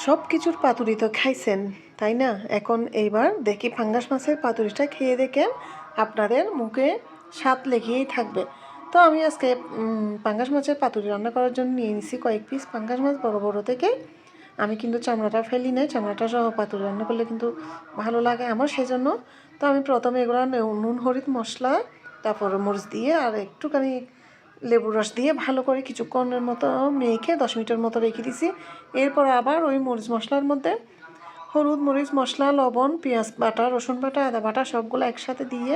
সব কিছুর পাতুরি তো খাইছেন তাই না? এখন এইবার দেখি পাঙ্গাস মাছের পাতুরিটা খেয়ে দেখেন, আপনাদের মুখে স্বাদ লেগেই থাকবে। তো আমি আজকে পাঙ্গাস মাছের পাতুরি রান্না করার জন্য নিয়ে নিছি কয়েক পিস পাঙ্গাস মাছ বড় বড় থেকে। আমি কিন্তু চামড়াটা ফেলি নাই, চামড়াটা সহ পাতুরি রান্না করলে কিন্তু ভালো লাগে আমার, সেজন্য। তো আমি প্রথমে এগুলো নুন হলুদ মশলা, তারপর মরিচ দিয়ে আর একটুখানি লেবুর রস দিয়ে ভালো করে কিছুক্ষণের মতো মেখে 10 মিনিটের মতো রেখে দিছি। এরপর আবার ওই মরিচ মশলার মধ্যে হলুদ মরিচ মশলা, লবণ, পেঁয়াজ বাটা, রসুন বাটা, আদা বাটা সবগুলো একসাথে দিয়ে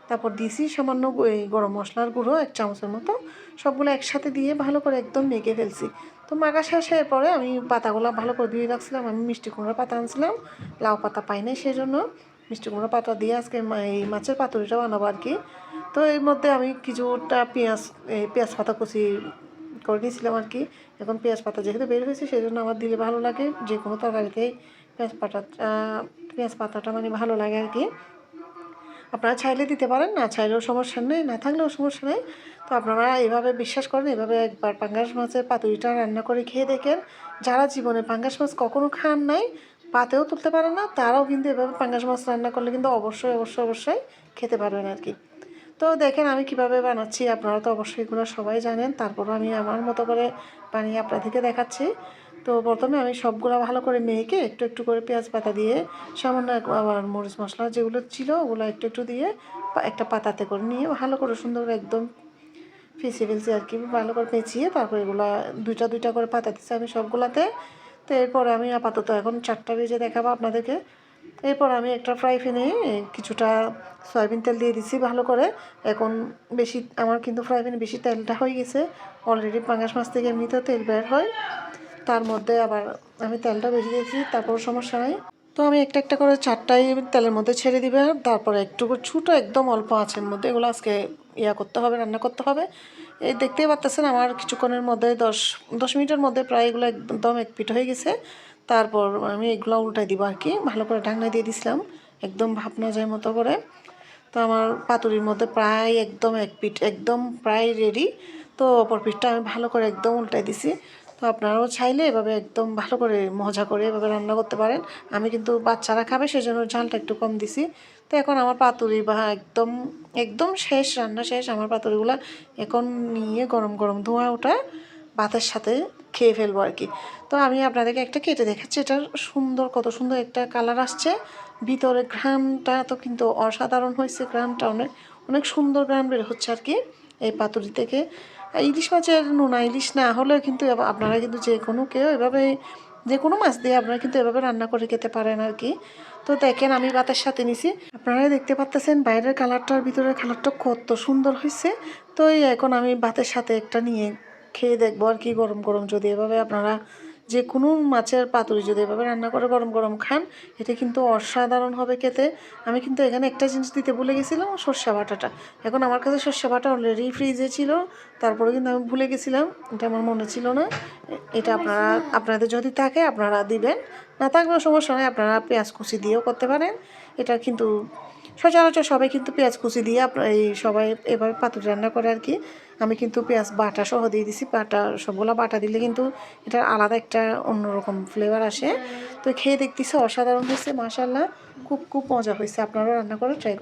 তারপর দিছি সামান্য এই গরম মশলার গুঁড়ো 1 চামচের মতো, সবগুলো একসাথে দিয়ে ভালো করে একদম মেখে ফেলছি। তো মাখা শেষের পরে আমি পাতাগুলো ভালো করে ধুয়ে রাখছিলাম। আমি মিষ্টি কুমড়া পাতা আনছিলাম, লাউ পাতা পাই নাই, সেই জন্য মিষ্টি কুমড়া পাতা দিয়ে আজকে এই মাছের পাতুরিটা বানাবো আর কি। তো এর মধ্যে আমি কিছুটা পেঁয়াজ পাতা কুচি করে দিয়েছিলাম আর কি। এখন পেঁয়াজ পাতা যেহেতু বের হয়েছে সেই জন্য আমার দিলে ভালো লাগে, যে কোনো তরকারিতেই পেঁয়াজ পাতাটা মানে ভালো লাগে আর কি। আপনারা চাইলে দিতে পারেন, না চাইলেও সমস্যা নেই, না থাকলেও সমস্যা নেই। তো আপনারা এভাবে বিশ্বাস করেন, এভাবে একবার পাঙ্গাস মাছের পাতুরিটা রান্না করে খেয়ে দেখেন। যারা জীবনে পাঙ্গাস মাছ কখনো খান নাই, পাতেও তুলতে পারে না, তারাও কিন্তু এভাবে পাঙ্গাস মাছ রান্না করলে কিন্তু অবশ্যই অবশ্যই অবশ্যই খেতে পারবেন আর কি। তো দেখেন আমি কিভাবে বানাচ্ছি, আপনারা তো অবশ্যই এগুলো সবাই জানেন, তারপরও আমি আমার মতো করে বানিয়ে আপনাদেরকে দেখাচ্ছি। তো প্রথমে আমি সবগুলো ভালো করে মেখে একটু একটু করে পেঁয়াজ পাতা দিয়ে সামান্য আবার মরিচ মশলা যেগুলো ছিল ওগুলো একটু একটু দিয়ে একটা পাতাতে করে নিয়ে ভালো করে সুন্দর করে একদম ফেঁচিয়ে ফেলছি আর কি। ভালো করে পেঁচিয়ে তারপর এগুলো দুইটা দুইটা করে পাতা দিচ্ছি আমি সবগুলাতে। তো এরপরে আমি আপাতত এখন 4টা ভেজে দেখাবো আপনাদেরকে। এরপর আমি একটা ফ্রাই প্যানে কিছুটা সয়াবিন তেল দিয়ে দিছি ভালো করে। এখন বেশি আমার কিন্তু ফ্রাই প্যানে বেশি তেলটা হয়ে গেছে, অলরেডি পাঙ্গাস মাছ থেকে এমনিতেও তেল বের হয়, তার মধ্যে আবার আমি তেলটা বেশি দিয়েছি, তারপর সমস্যা নাই। তো আমি একটা একটা করে 4টাই তেলের মধ্যে ছেড়ে দিবে, তারপরে একটু ছোটো একদম অল্প আঁচের মধ্যে এগুলো আজকে করতে হবে, রান্না করতে হবে। এই দেখতেই পাচ্ছেন আমার কিছুক্ষণের মধ্যে 10 মিনিটের মধ্যে প্রায় এগুলো একদম এক পিঠ হয়ে গেছে। তারপর আমি এগুলো উল্টাই দিব আর কি, ভালো করে ঢাকনা দিয়ে দিছিলাম একদম ভাপ না যায় মতো করে। তো আমার পাতুরির মধ্যে প্রায় একদম এক পিঠ একদম প্রায় রেডি। তো অপর পিঠটা আমি ভালো করে একদম উল্টাই দিছি। তো আপনারাও চাইলে এভাবে একদম ভালো করে মজা করে এভাবে রান্না করতে পারেন। আমি কিন্তু বাচ্চারা খাবে সেজন্য ঝালটা একটু কম দিছি। তো এখন আমার পাতুরি বা একদম একদম শেষ, রান্না শেষ আমার পাতুরিগুলো। এখন নিয়ে গরম গরম ধোঁয়া ওঠা ভাতের সাথে খেয়ে ফেলবো আর কি। তো আমি আপনাদেরকে একটা কেটে দেখাচ্ছি, এটার সুন্দর কত সুন্দর একটা কালার আসছে, ভিতরে ঘ্রাণটা তো কিন্তু অসাধারণ হয়েছে, ঘ্রাণটা অনেক অনেক সুন্দর ঘ্রাণ বের হচ্ছে আর কি এই পাতুরি থেকে। ইলিশ মাছের নোনা ইলিশ না হলেও কিন্তু আপনারা কিন্তু যে কোনো কেউ এভাবে যে কোনো মাছ দিয়ে আপনারা কিন্তু এভাবে রান্না করে খেতে পারেন আর কি। তো দেখেন আমি ভাতের সাথে নিছি, আপনারা দেখতে পাচ্ছেন বাইরের কালারটার ভিতরের কালারটা কত সুন্দর হয়েছে। তো এখন আমি ভাতের সাথে একটা নিয়ে খেয়ে দেখবো আর কি, গরম গরম যদি এভাবে আপনারা যে কোনো মাছের পাতুরি যদি এভাবে রান্না করে গরম গরম খান, এটা কিন্তু অসাধারণ হবে খেতে। আমি কিন্তু এখানে একটা জিনিস দিতে ভুলে গেছিলাম, সর্ষে বাটাটা। এখন আমার কাছে সর্ষে বাটা অলরেডি ফ্রিজে ছিল, তারপরে কিন্তু আমি ভুলে গেছিলাম, এটা আমার মনে ছিল না। এটা আপনাদের যদি থাকে আপনারা দিবেন, না থাকলেও সমস্যা নয়, আপনারা পেঁয়াজ কুচি দিয়েও করতে পারেন। এটা কিন্তু সচরাচর সবাই কিন্তু পেঁয়াজ কুচি দিয়ে এই সবাই এভাবে পাতুরি রান্না করে আর কি। আমি কিন্তু পেঁয়াজ বাটা সহ দিয়ে দিছি, বাটা সবগুলো বাটা দিলে কিন্তু এটার আলাদা একটা অন্যরকম ফ্লেভার আসে। তো খেয়ে দেখতেছি অসাধারণ হয়েছে, মাশাআল্লাহ, খুব খুব মজা হয়েছে। আপনারাও রান্না করে ট্রাই করুন।